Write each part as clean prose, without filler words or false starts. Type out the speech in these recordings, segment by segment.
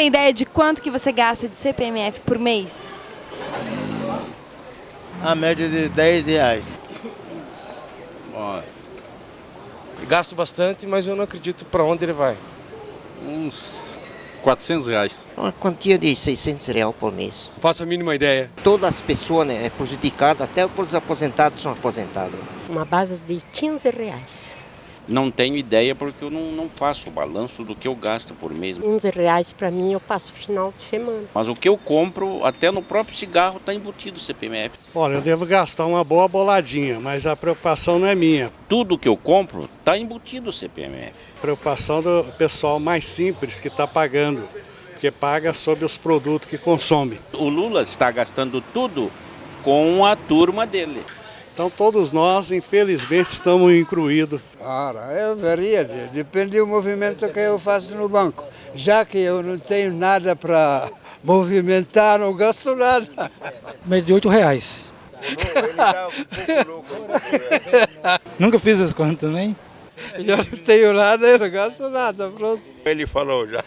tem ideia de quanto que você gasta de CPMF por mês? A média de R$ 10. Ó, gasto bastante, mas eu não acredito para onde ele vai. Uns R$ 400. Uma quantia de R$ 600 por mês. Faço a mínima ideia. Todas as pessoas, né, é prejudicada, até os aposentados são aposentados. Uma base de R$ 15. Não tenho ideia porque eu não faço o balanço do que eu gasto por mês. R$ 15 para mim eu passo final de semana. Mas o que eu compro, até no próprio cigarro, está embutido o CPMF. Olha, eu devo gastar uma boa boladinha, mas a preocupação não é minha. Tudo que eu compro está embutido o CPMF. A preocupação do pessoal mais simples que está pagando, porque paga sobre os produtos que consome. O Lula está gastando tudo com a turma dele. Então todos nós, infelizmente, estamos incluídos. Eu varia, depende do movimento que eu faço no banco. Já que eu não tenho nada para movimentar, não gasto nada. Média de R$ 8. Ele tá um pouco louco. Nunca fiz essa conta também. Já não tenho nada, eu não gasto nada, pronto. Ele falou já.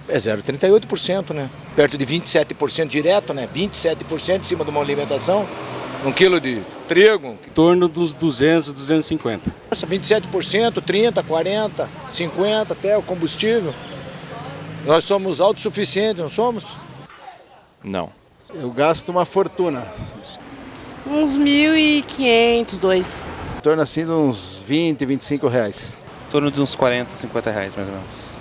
É 0,38%, né? Perto de 27% direto, né? 27% em cima de uma alimentação. 1 quilo de trigo. Em torno dos 200, 250. Nossa, 27%, 30%, 40%, 50% até o combustível. Nós somos autossuficientes, não somos? Não. Eu gasto uma fortuna. Uns 1.500, dois. Em torno assim de uns R$ 20, R$ 25. Em torno de uns R$ 40, R$ 50 mais ou menos.